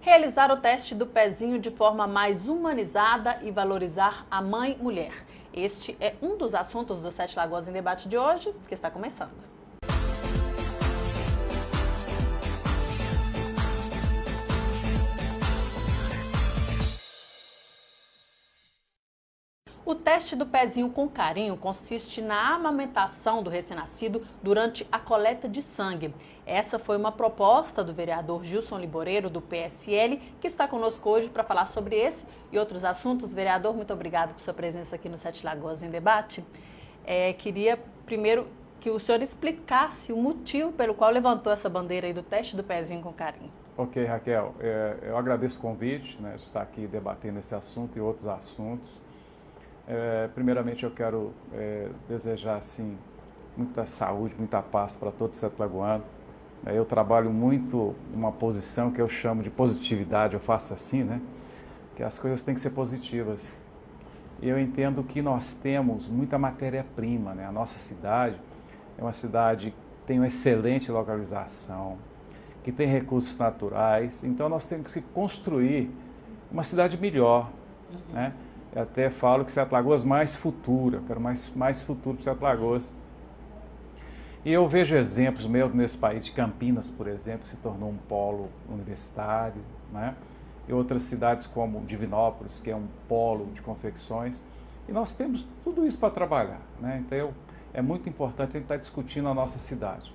Realizar o teste do pezinho de forma mais humanizada e valorizar a mãe mulher. Este é um dos assuntos do Sete Lagoas em Debate de hoje, que está começando. O teste do pezinho com carinho consiste na amamentação do recém-nascido durante a coleta de sangue. Essa foi uma proposta do vereador Gilson Liboreiro, do PSL, que está conosco hoje para falar sobre esse e outros assuntos. Vereador, muito obrigado por sua presença aqui no Sete Lagoas em Debate. Queria primeiro que o senhor explicasse o motivo pelo qual levantou essa bandeira aí do teste do pezinho com carinho. Ok, Raquel, eu agradeço o convite, de estar aqui debatendo esse assunto e outros assuntos. Primeiramente eu quero desejar assim, muita saúde, muita paz para todo o Sete Lagoano. Eu trabalho muito numa posição que eu chamo de positividade, eu faço assim, que as coisas têm que ser positivas. E eu entendo que nós temos muita matéria-prima, A nossa cidade é uma cidade que tem uma excelente localização, que tem recursos naturais, então nós temos que construir uma cidade melhor, Eu até falo que Sete Lagoas mais futura, eu quero mais futuro para Sete Lagoas. E eu vejo exemplos meus nesse país, de Campinas, por exemplo, que se tornou um polo universitário, E outras cidades como Divinópolis, que é um polo de confecções. E nós temos tudo isso para trabalhar, Então é muito importante a gente estar discutindo a nossa cidade.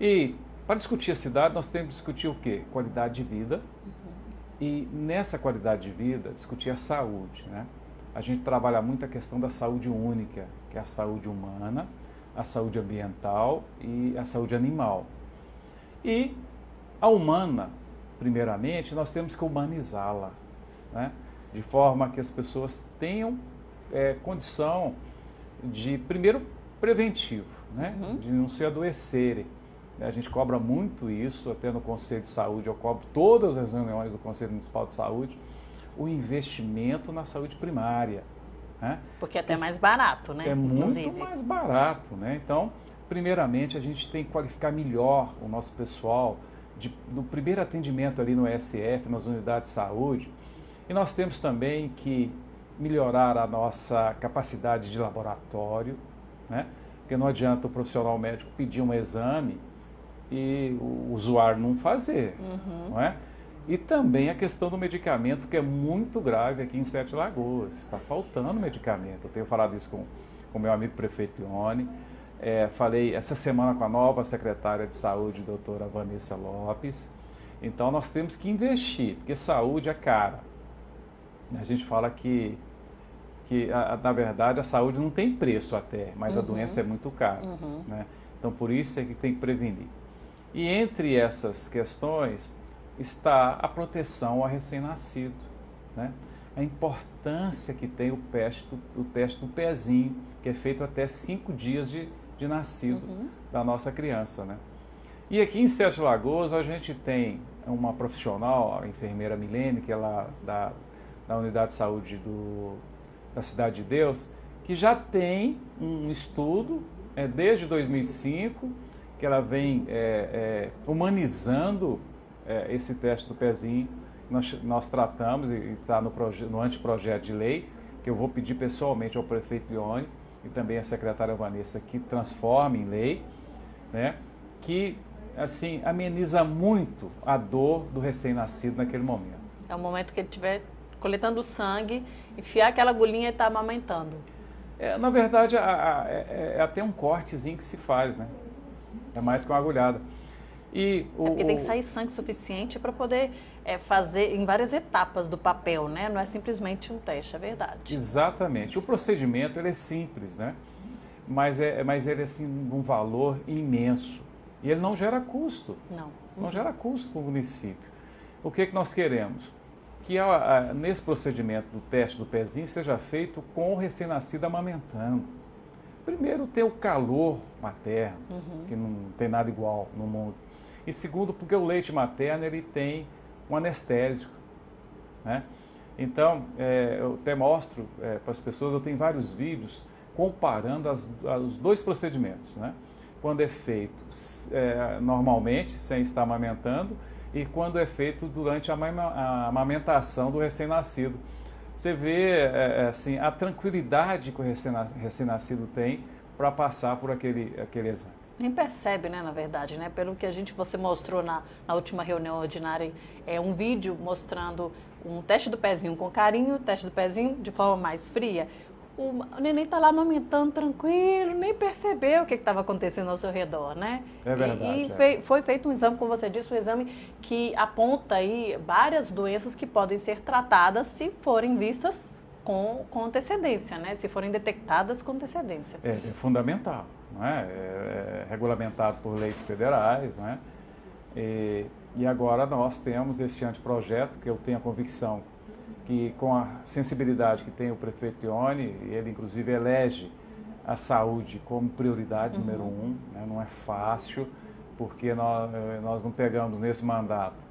E para discutir a cidade, nós temos que discutir o quê? Qualidade de vida. E nessa qualidade de vida, discutir a saúde, A gente trabalha muito a questão da saúde única, que é a saúde humana, a saúde ambiental e a saúde animal. E a humana, primeiramente, nós temos que humanizá-la, De forma que as pessoas tenham condição de, primeiro, preventivo, De não se adoecerem. A gente cobra muito isso, até no Conselho de Saúde, eu cobro todas as reuniões do Conselho Municipal de Saúde, o investimento na saúde primária. Porque é até mais barato, É muito mais barato, Então, primeiramente, a gente tem que qualificar melhor o nosso pessoal no primeiro atendimento ali no ESF, nas unidades de saúde. E nós temos também que melhorar a nossa capacidade de laboratório, Porque não adianta o profissional médico pedir um exame e o usuário não fazer, E também a questão do medicamento, que é muito grave aqui em Sete Lagoas. Está faltando medicamento. Eu tenho falado isso com o meu amigo prefeito Ione. Falei essa semana com a nova secretária de saúde, doutora Vanessa Lopes. Então nós temos que investir, porque saúde é cara. A gente fala que na verdade a saúde não tem preço até, mas a doença é muito cara. Então por isso é que tem que prevenir. E entre essas questões está a proteção ao recém-nascido, A importância que tem o teste do pezinho, que é feito até 5 dias de nascido da nossa criança, E aqui em Sete Lagoas a gente tem uma profissional, a enfermeira Milene, que é lá da unidade de saúde da Cidade de Deus, que já tem um estudo desde 2005, que ela vem humanizando esse teste do pezinho. Nós tratamos e está no anteprojeto de lei, que eu vou pedir pessoalmente ao prefeito Ione e também à secretária Vanessa que transforme em lei, que assim ameniza muito a dor do recém-nascido naquele momento. É o momento que ele estiver coletando sangue, enfiar aquela agulhinha e estar amamentando. Na verdade, é até um cortezinho que se faz, É mais que uma agulhada. Porque tem que sair sangue suficiente para poder fazer em várias etapas do papel, Não é simplesmente um teste, é verdade. Exatamente. O procedimento ele é simples, Mas ele é assim, um valor imenso. E ele não gera custo. Não gera custo para o município. O que nós queremos? Que nesse procedimento do teste do pezinho seja feito com o recém-nascido amamentando. Primeiro, ter o calor materno, que não tem nada igual no mundo. E segundo, porque o leite materno ele tem um anestésico, Então, eu até mostro para as pessoas, eu tenho vários vídeos comparando os dois procedimentos, Quando é feito normalmente, sem estar amamentando, e quando é feito durante a amamentação do recém-nascido. Você vê assim, a tranquilidade que o recém-nascido tem para passar por aquele exame. Nem percebe, né, na verdade, né? Pelo que você mostrou na última reunião ordinária, um vídeo mostrando um teste do pezinho com carinho, teste do pezinho de forma mais fria. O neném está lá amamentando tranquilo, nem percebeu o que estava acontecendo ao seu redor, né? É verdade. Foi feito um exame, como você disse, um exame que aponta aí várias doenças que podem ser tratadas se forem vistas com antecedência, né? Se forem detectadas com antecedência. É fundamental, não é? É regulamentado por leis federais, não é? E agora nós temos esse anteprojeto, que eu tenho a convicção que, com a sensibilidade que tem o prefeito Ione, ele inclusive elege a saúde como prioridade número 1, né? Não é fácil, porque nós não pegamos nesse mandato,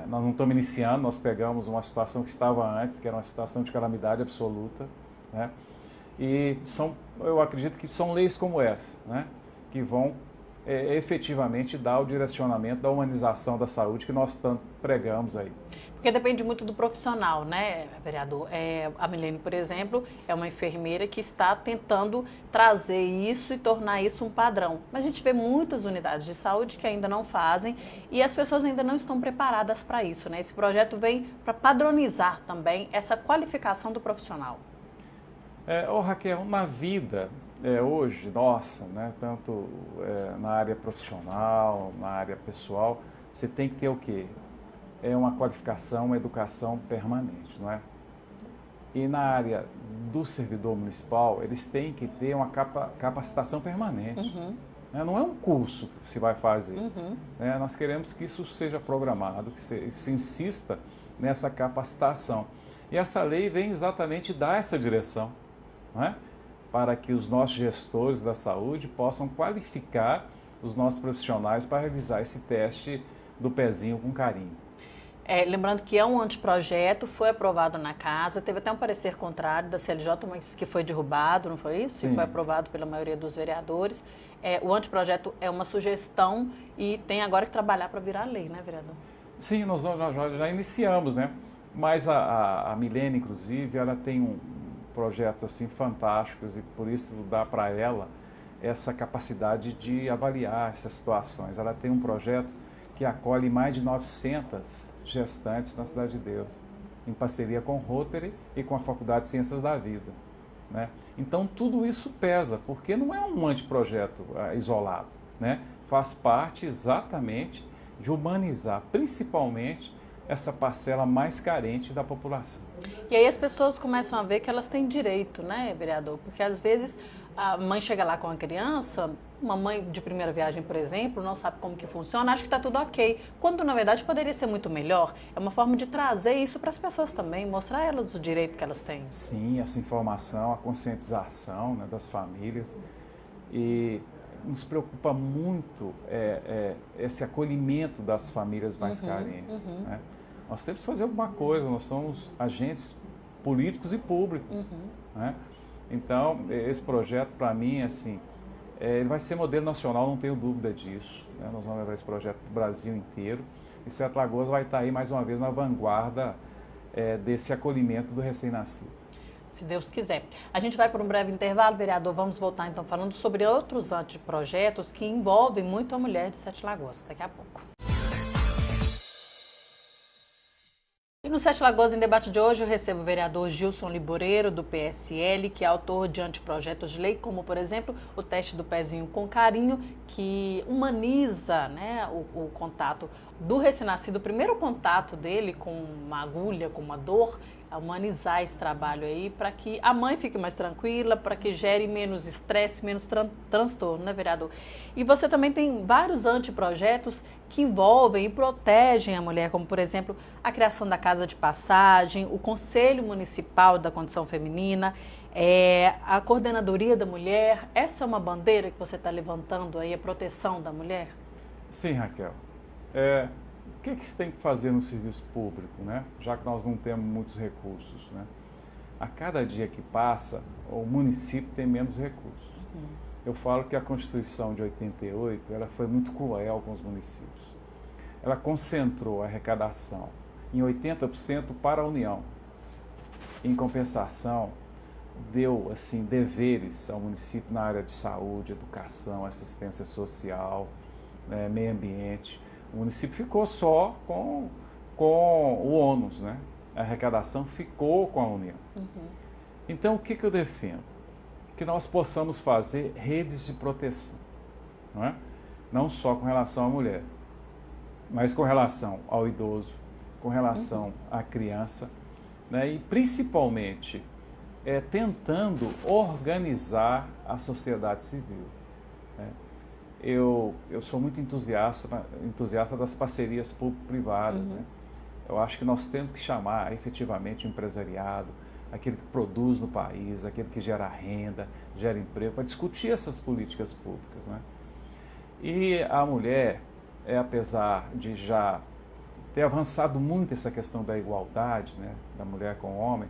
nós não estamos iniciando, nós pegamos uma situação que estava antes, que era uma situação de calamidade absoluta, né? E eu acredito que são leis como essa, né, que vão efetivamente dar o direcionamento da humanização da saúde que nós tanto pregamos aí. Porque depende muito do profissional, né, vereador? A Milene, por exemplo, é uma enfermeira que está tentando trazer isso e tornar isso um padrão. Mas a gente vê muitas unidades de saúde que ainda não fazem e as pessoas ainda não estão preparadas para isso, né? Esse projeto vem para padronizar também essa qualificação do profissional. Raquel, na vida, hoje, nossa, né, tanto na área profissional, na área pessoal, você tem que ter o quê? Uma qualificação, uma educação permanente, não é? E na área do servidor municipal, eles têm que ter uma capacitação permanente. Né? Não é um curso que se vai fazer. Nós queremos que isso seja programado, que se insista nessa capacitação. E essa lei vem exatamente dar essa direção, não é? Para que os nossos gestores da saúde possam qualificar os nossos profissionais para realizar esse teste do pezinho com carinho. Lembrando que é um anteprojeto, foi aprovado na casa, teve até um parecer contrário da CLJ, mas que foi derrubado, não foi isso? Sim. E foi aprovado pela maioria dos vereadores. O anteprojeto é uma sugestão e tem agora que trabalhar para virar lei, né, vereador? Sim, nós já iniciamos, né? Mas a Milene, inclusive, ela tem projetos assim fantásticos e por isso dá para ela essa capacidade de avaliar essas situações. Ela tem um projeto que acolhe mais de 900 gestantes na Cidade de Deus, em parceria com o Rotary e com a Faculdade de Ciências da Vida, né? Então tudo isso pesa, porque não é um anteprojeto isolado, né? Faz parte exatamente de humanizar, principalmente, essa parcela mais carente da população. E aí as pessoas começam a ver que elas têm direito, né, vereador? Porque às vezes a mãe chega lá com a criança, uma mãe de primeira viagem, por exemplo, não sabe como que funciona, acha que está tudo ok, quando na verdade poderia ser muito melhor. É uma forma de trazer isso para as pessoas também, mostrar a elas o direito que elas têm. Sim, essa informação, a conscientização, né, das famílias. E nos preocupa muito esse acolhimento das famílias mais carentes, né? Nós temos que fazer alguma coisa, nós somos agentes políticos e públicos, né? Então, esse projeto, para mim, assim, ele vai ser modelo nacional, não tenho dúvida disso, né? Nós vamos levar esse projeto para o Brasil inteiro e Sete Lagoas vai estar aí, mais uma vez, na vanguarda desse acolhimento do recém-nascido. Se Deus quiser. A gente vai para um breve intervalo, vereador. Vamos voltar, então, falando sobre outros anteprojetos que envolvem muito a mulher de Sete Lagoas. Daqui a pouco. E no Sete Lagoas, em debate de hoje, eu recebo o vereador Gilson Liboreiro, do PSL, que é autor de anteprojetos de lei, como, por exemplo, o teste do pezinho com carinho, que humaniza, né, o contato do recém-nascido, o primeiro contato dele com uma agulha, com uma dor, humanizar esse trabalho aí, para que a mãe fique mais tranquila, para que gere menos estresse, menos transtorno, né, vereador? E você também tem vários anteprojetos que envolvem e protegem a mulher, como, por exemplo, a criação da casa de passagem, o Conselho Municipal da Condição Feminina, a Coordenadoria da Mulher. Essa é uma bandeira que você está levantando aí, a proteção da mulher? Sim, Raquel. O que se tem que fazer no serviço público, né? Já que nós não temos muitos recursos, né? A cada dia que passa, o município tem menos recursos. Eu falo que a Constituição de 88 ela foi muito cruel com os municípios. ela concentrou a arrecadação em 80% para a União. Em compensação, deu assim deveres ao município na área de saúde, educação, assistência social, meio ambiente. O município ficou só com o ônus, né? A arrecadação ficou com a União. Então, o que eu defendo? Que nós possamos fazer redes de proteção, não é? Não só com relação à mulher, mas com relação ao idoso, com relação à criança, né? E principalmente tentando organizar a sociedade civil, né? Eu sou muito entusiasta das parcerias público-privadas, né? Eu acho que nós temos que chamar efetivamente o empresariado, aquele que produz no país, aquele que gera renda, gera emprego, para discutir essas políticas públicas, né? E a mulher, apesar de já ter avançado muito essa questão da igualdade, né, da mulher com o homem,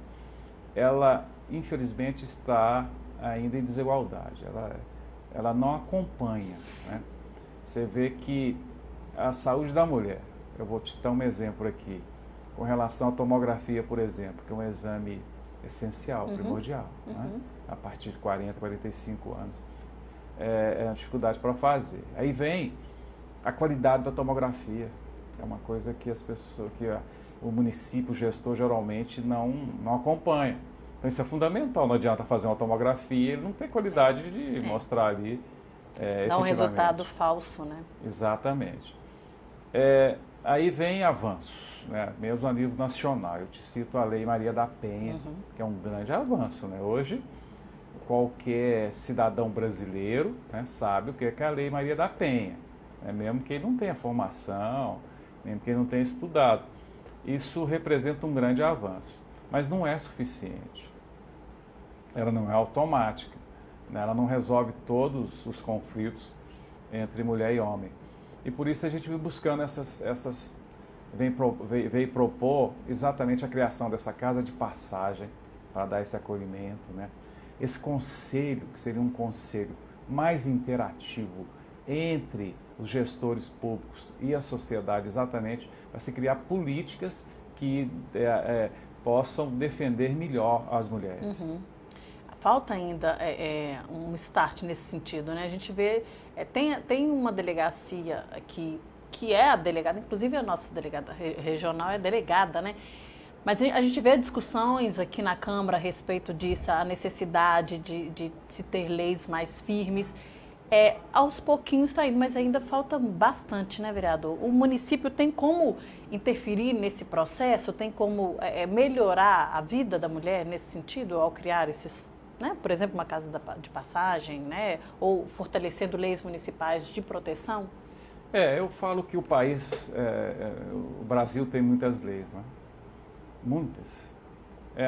ela infelizmente está ainda em desigualdade, ela não acompanha, né? Você vê que a saúde da mulher, eu vou te dar um exemplo aqui, com relação à tomografia, por exemplo, que é um exame essencial, primordial, né? A partir de 40, 45 anos, é uma dificuldade para fazer. Aí vem a qualidade da tomografia, que é uma coisa que as pessoas, o município, o gestor, geralmente não acompanha. Então isso é fundamental, não adianta fazer uma tomografia, ele não tem qualidade de mostrar ali dá um resultado falso, né? Exatamente. Aí vem avanços, né? Mesmo a nível nacional. Eu te cito a Lei Maria da Penha, que é um grande avanço, né? Hoje, qualquer cidadão brasileiro, né, sabe o que é a Lei Maria da Penha, né? Mesmo que ele não tenha formação, mesmo que ele não tenha estudado. Isso representa um grande avanço, mas não é suficiente. Ela não é automática, né? Ela não resolve todos os conflitos entre mulher e homem. E por isso a gente vem buscando veio propor exatamente a criação dessa casa de passagem para dar esse acolhimento, né? Esse conselho, que seria um conselho mais interativo entre os gestores públicos e a sociedade, exatamente para se criar políticas que possam defender melhor as mulheres. Falta ainda um start nesse sentido, né? A gente vê, tem uma delegacia aqui, que é a delegada, inclusive a nossa delegada regional é delegada, né? Mas a gente vê discussões aqui na Câmara a respeito disso, a necessidade de se ter leis mais firmes. Aos pouquinhos está indo, mas ainda falta bastante, né, vereador? O município tem como interferir nesse processo? Tem como melhorar a vida da mulher nesse sentido, ao criar esses, né, por exemplo, uma casa de passagem, né, ou fortalecendo leis municipais de proteção? Eu falo que o país, o Brasil tem muitas leis, né? Muitas.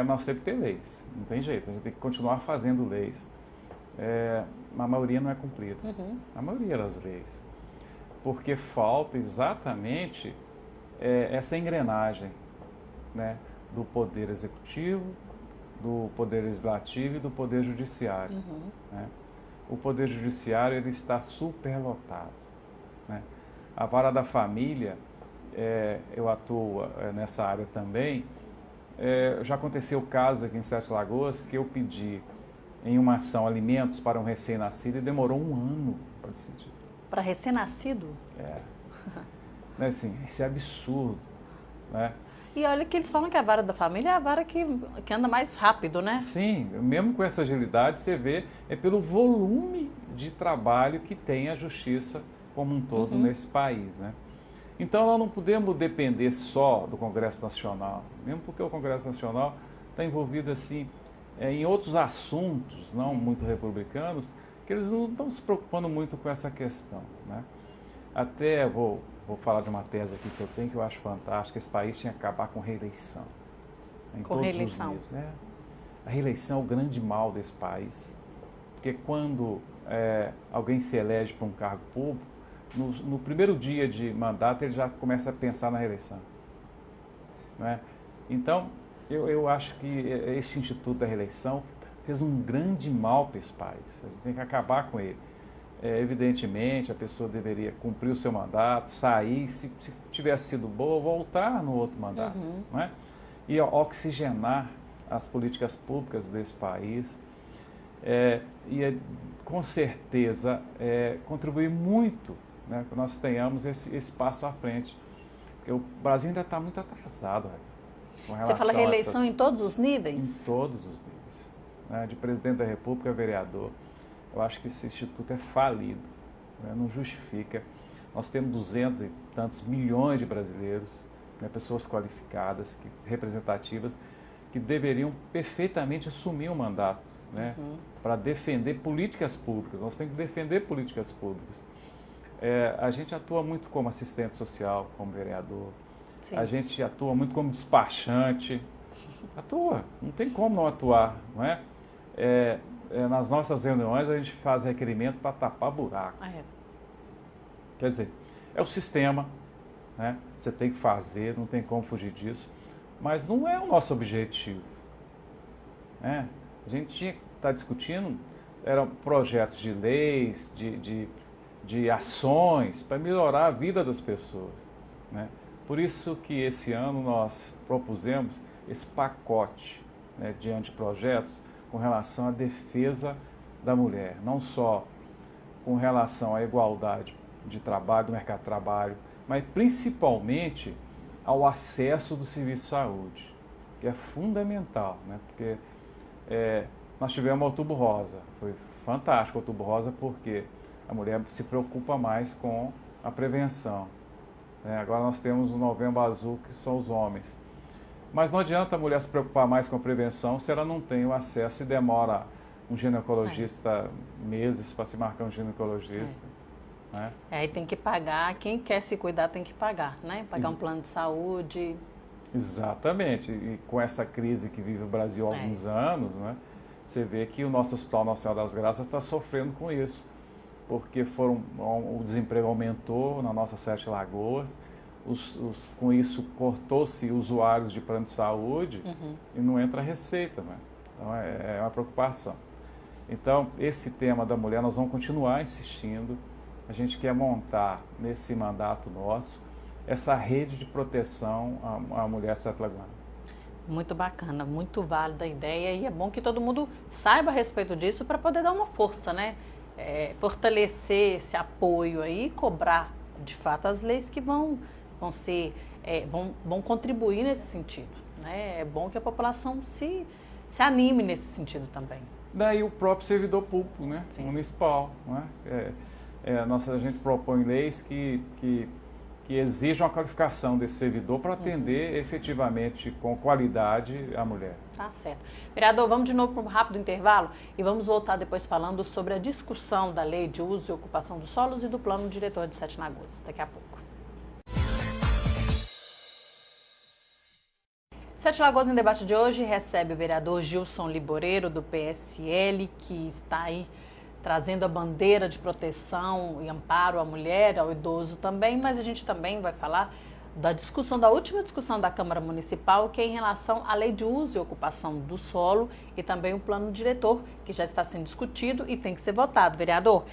Nós temos que ter leis, não tem jeito, a gente tem que continuar fazendo leis. A maioria não é cumprida, a maioria das leis, porque falta exatamente essa engrenagem, né, do poder executivo, do poder legislativo e do poder judiciário, né? O poder judiciário ele está superlotado, né? A vara da família, eu atuo nessa área também. Já aconteceu o caso aqui em Sete Lagoas que eu pedi em uma ação alimentos para um recém-nascido e demorou um ano para decidir. Para recém-nascido? Né, assim, isso é absurdo, né? E olha que eles falam que a vara da família é a vara que anda mais rápido, né? Sim, mesmo com essa agilidade, você vê, pelo volume de trabalho que tem a justiça como um todo nesse país, né? Então, nós não podemos depender só do Congresso Nacional, mesmo porque o Congresso Nacional está envolvido, assim, em outros assuntos, não muito republicanos, que eles não estão se preocupando muito com essa questão, né? Até vou falar de uma tese aqui que eu tenho, que eu acho fantástica. Esse país tinha que acabar com reeleição. Com reeleição? A reeleição é o grande mal desse país, porque quando alguém se elege para um cargo público, no primeiro dia de mandato ele já começa a pensar na reeleição, né? Então, eu acho que esse instituto da reeleição fez um grande mal para esse país. A gente tem que acabar com ele. evidentemente, a pessoa deveria cumprir o seu mandato, sair, se tivesse sido boa, voltar no outro mandato, não é? E oxigenar as políticas públicas desse país com certeza, contribuir muito, né, para que nós tenhamos esse passo à frente. Porque o Brasil ainda está muito atrasado, com relação. Você fala reeleição em todos os níveis? Em todos os níveis. Né, de presidente da República a vereador. Eu acho que esse instituto é falido, né, não justifica. Nós temos 200 e tantos milhões de brasileiros, né, pessoas qualificadas, representativas, que deveriam perfeitamente assumir o mandato, né, para defender políticas públicas. Nós temos que defender políticas públicas. A gente atua muito como assistente social, como vereador. Sim. A gente atua muito como despachante. Atua, não tem como não atuar, não é? Nas nossas reuniões a gente faz requerimento para tapar buraco. Quer dizer, é o sistema, né? Você tem que fazer, não tem como fugir disso, mas não é o nosso objetivo, né? A gente tinha que estar discutindo, eram projetos de leis, de ações para melhorar a vida das pessoas, né? Por isso que esse ano nós propusemos esse pacote, né, de anteprojetos com relação à defesa da mulher, não só com relação à igualdade de trabalho, do mercado de trabalho, mas principalmente ao acesso do serviço de saúde, que é fundamental, né? Porque nós tivemos o Outubro Rosa, foi fantástico o Outubro Rosa porque a mulher se preocupa mais com a prevenção. Agora nós temos o Novembro Azul, que são os homens. Mas não adianta a mulher se preocupar mais com a prevenção se ela não tem o acesso e demora um ginecologista meses para se marcar um ginecologista. Né? Aí tem que pagar, quem quer se cuidar tem que pagar, né? Pagar um plano de saúde. Exatamente. E com essa crise que vive o Brasil há alguns anos, né, você vê que o nosso Hospital Nacional das Graças está sofrendo com isso. Porque o desemprego aumentou na nossa 7 Lagoas, com isso cortou-se usuários de plano de saúde e não entra receita, né? Então é uma preocupação. Então esse tema da mulher nós vamos continuar insistindo, a gente quer montar nesse mandato nosso essa rede de proteção à mulher sete-lagoana. Muito bacana, muito válida a ideia e é bom que todo mundo saiba a respeito disso para poder dar uma força, né? Fortalecer esse apoio aí e cobrar de fato as leis que vão contribuir nesse sentido, né? É bom que a população se anime nesse sentido também. Daí o próprio servidor público, né? Municipal, né? A gente propõe leis que exijam a qualificação desse servidor para atender efetivamente com qualidade a mulher. Tá certo. Vereador, vamos de novo para um rápido intervalo e vamos voltar depois falando sobre a discussão da Lei de Uso e Ocupação dos Solos e do Plano Diretor de Sete Lagoas. Daqui a pouco. Sete Lagoas em Debate de hoje recebe o vereador Gilson Liboreiro, do PSL, que está aí trazendo a bandeira de proteção e amparo à mulher, ao idoso também, mas a gente também vai falar da última discussão da Câmara Municipal, que é em relação à Lei de Uso e Ocupação do Solo e também o Plano Diretor, que já está sendo discutido e tem que ser votado. Vereador,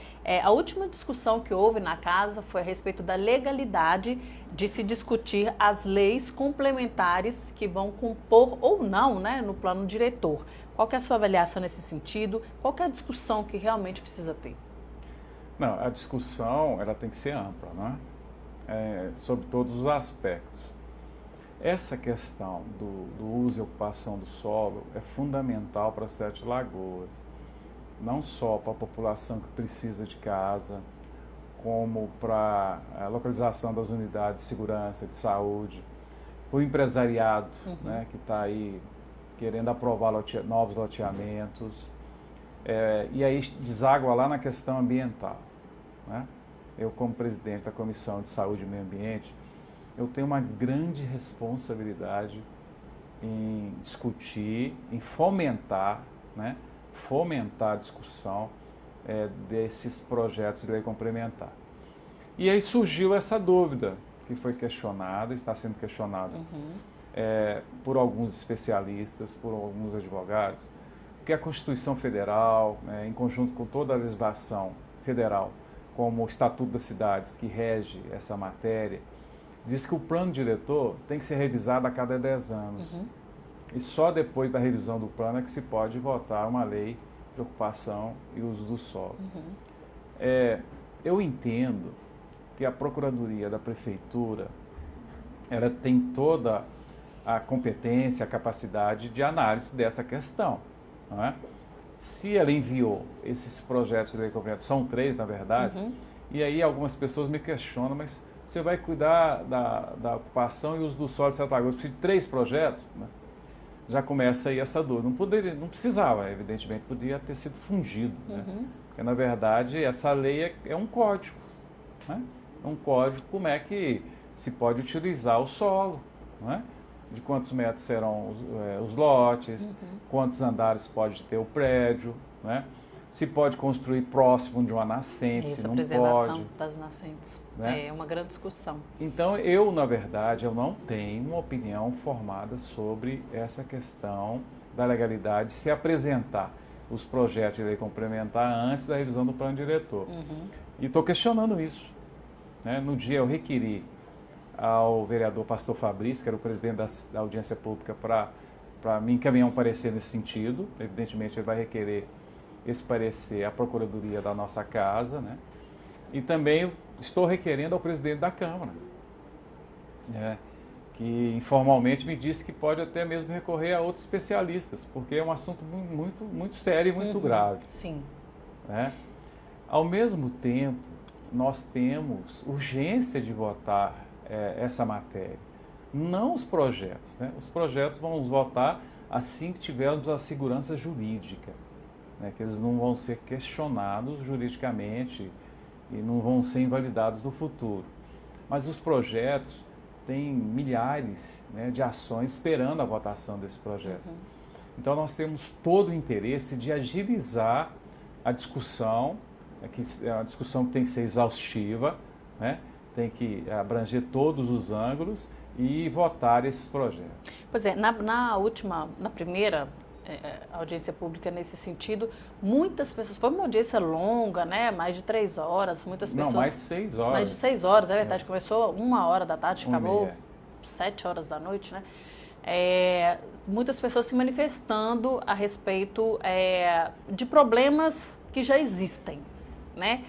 a última discussão que houve na Casa foi a respeito da legalidade de se discutir as leis complementares que vão compor ou não, né, no Plano Diretor. Qual que é a sua avaliação nesse sentido? Qual que é a discussão que realmente precisa ter? Não, a discussão ela tem que ser ampla, né? Sobre todos os aspectos. Essa questão do uso e ocupação do solo é fundamental para Sete Lagoas, não só para a população que precisa de casa, como para a localização das unidades de segurança, de saúde, para o empresariado, né, que está aí querendo aprovar novos loteamentos, e aí deságua lá na questão ambiental, né? Eu, como presidente da Comissão de Saúde e Meio Ambiente, eu tenho uma grande responsabilidade em discutir, em fomentar, né, fomentar a discussão desses projetos de lei complementar. E aí surgiu essa dúvida, que foi questionada, está sendo questionada por alguns especialistas, por alguns advogados, que a Constituição Federal, em conjunto com toda a legislação federal, como o Estatuto das Cidades, que rege essa matéria, diz que o plano diretor tem que ser revisado a cada 10 anos. E só depois da revisão do plano é que se pode votar uma lei de ocupação e uso do solo. Eu entendo que a Procuradoria da Prefeitura ela tem toda a competência, a capacidade de análise dessa questão, não é? Se ela enviou esses projetos de lei complementar, são 3 na verdade, e aí algumas pessoas me questionam, mas você vai cuidar da ocupação e uso do solo de Santa Cruz, precisa de 3 projetos? Né? Já começa aí essa dúvida. Não precisava, evidentemente, podia ter sido fungido, né? Porque na verdade essa lei é um código, né? É um código como é que se pode utilizar o solo, né? De quantos metros serão os lotes, quantos andares pode ter o prédio, né? Se pode construir próximo de uma nascente, se não pode. Essa preservação das nascentes, né? É uma grande discussão. Então, na verdade, eu não tenho uma opinião formada sobre essa questão da legalidade se apresentar os projetos de lei complementar antes da revisão do plano diretor. E estou questionando isso, né? No dia eu requeri ao vereador Pastor Fabrício, que era o presidente da audiência pública, para me encaminhar um parecer nesse sentido. Evidentemente, ele vai requerer esse parecer à Procuradoria da nossa casa, né? E também estou requerendo ao presidente da Câmara, né? Que informalmente me disse que pode até mesmo recorrer a outros especialistas, porque é um assunto muito sério e muito grave. Sim. Né? Ao mesmo tempo, nós temos urgência de votar essa matéria, não os projetos, né? Os projetos vamos votar assim que tivermos a segurança jurídica, né? Que eles não vão ser questionados juridicamente e não vão ser invalidados no futuro. Mas os projetos têm milhares, né, de ações esperando a votação desses projetos. Então nós temos todo o interesse de agilizar a discussão, a discussão que tem que ser exaustiva, né? Tem que abranger todos os ângulos e votar esses projetos. Pois é, na primeira audiência pública nesse sentido, muitas pessoas, foi uma audiência longa, né, mais de 3 horas, muitas pessoas... Não, mais de 6 horas. Mais de 6 horas, é verdade, começou 1h da tarde, acabou 7 horas da noite, né? Muitas pessoas se manifestando a respeito de problemas que já existem, né?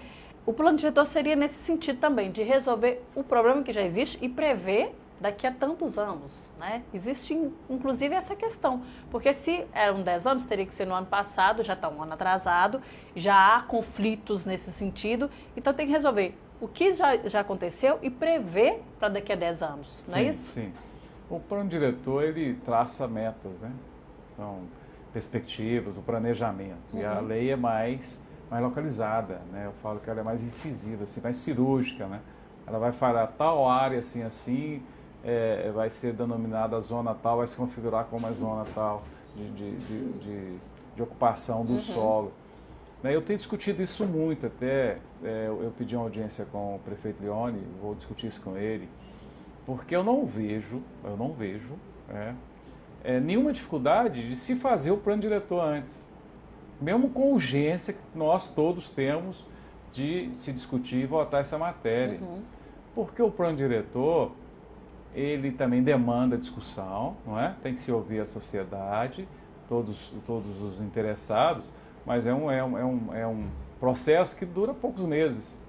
O plano diretor seria nesse sentido também, de resolver o problema que já existe e prever daqui a tantos anos, né? Existe, inclusive, essa questão, porque se eram 10 anos, teria que ser no ano passado, já está um ano atrasado, já há conflitos nesse sentido, então tem que resolver o que já aconteceu e prever para daqui a 10 anos, não é isso? Sim. O plano diretor, ele traça metas, né? São perspectivas, o planejamento, e a lei é mais localizada, né? Eu falo que ela é mais incisiva, assim, mais cirúrgica, né? Ela vai falar tal área assim, vai ser denominada a zona tal, vai se configurar como a zona tal de ocupação do solo. Eu tenho discutido isso muito, até eu pedi uma audiência com o prefeito Leone, vou discutir isso com ele, porque eu não vejo nenhuma dificuldade de se fazer o plano diretor antes, mesmo com urgência que nós todos temos de se discutir e votar essa matéria. Porque o plano diretor, ele também demanda discussão, não é? Tem que se ouvir a sociedade, todos os interessados, mas é um processo que dura poucos meses,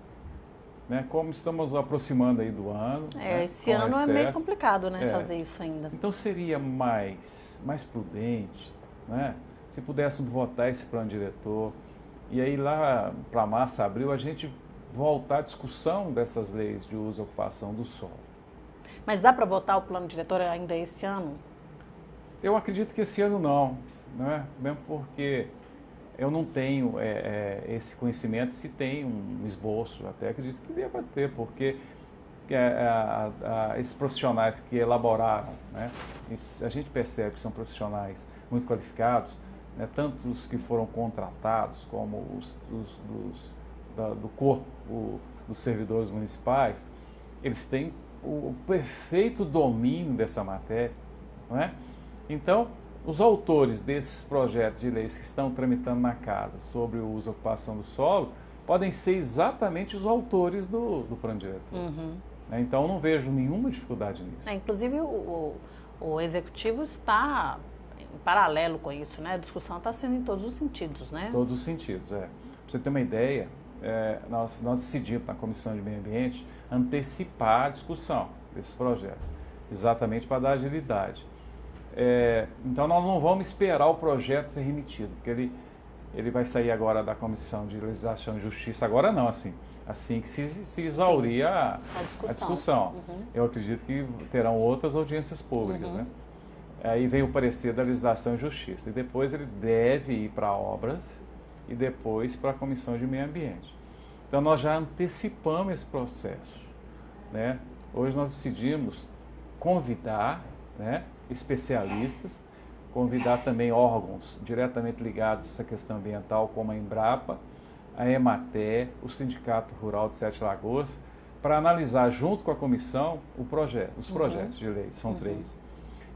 né? Como estamos aproximando aí do ano. Né? Esse ano é meio complicado, né, fazer isso ainda. Então seria mais prudente, né? Se pudéssemos votar esse plano diretor, e aí lá para março, abril, a gente voltar à discussão dessas leis de uso e ocupação do solo. Mas dá para votar o plano diretor ainda esse ano? Eu acredito que esse ano não, né? Mesmo porque eu não tenho esse conhecimento, se tem um esboço, até acredito que deva ter, porque esses profissionais que elaboraram, né? A gente percebe que são profissionais muito qualificados, né? Tanto os que foram contratados como do corpo dos servidores municipais, eles têm o perfeito domínio dessa matéria, não é? Então, os autores desses projetos de leis que estão tramitando na casa sobre o uso e ocupação do solo podem ser exatamente os autores do plano diretor. Né? Então, eu não vejo nenhuma dificuldade nisso. Inclusive, o executivo está em paralelo com isso, né? A discussão está sendo em todos os sentidos, né? Todos os sentidos, Pra você ter uma ideia, nós decidimos na Comissão de Meio Ambiente antecipar a discussão desses projetos, exatamente para dar agilidade. Então, nós não vamos esperar o projeto ser remitido, porque ele vai sair agora da Comissão de Legislação e Justiça, agora não, assim que se exaurir a discussão. Eu acredito que terão outras audiências públicas, né? Aí vem o parecer da Legislação e Justiça, e depois ele deve ir para obras e depois para a Comissão de Meio Ambiente. Então, nós já antecipamos esse processo, né? Hoje nós decidimos convidar, né, especialistas, convidar também órgãos diretamente ligados a essa questão ambiental, como a Embrapa, a Emater, o Sindicato Rural de Sete Lagoas, para analisar junto com a comissão os projetos de lei, são 3.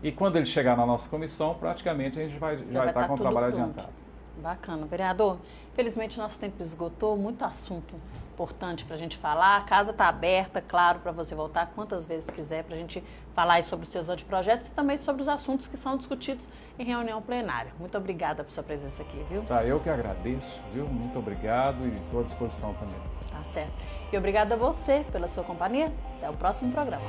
E quando ele chegar na nossa comissão, praticamente a gente já vai estar com o trabalho adiantado. Bacana. Vereador, infelizmente nosso tempo esgotou, muito assunto importante para a gente falar. A casa está aberta, claro, para você voltar quantas vezes quiser para a gente falar aí sobre os seus anteprojetos e também sobre os assuntos que são discutidos em reunião plenária. Muito obrigada por sua presença aqui, viu? Eu que agradeço, viu? Muito obrigado e estou à disposição também. Tá certo. E obrigada a você pela sua companhia. Até o próximo programa.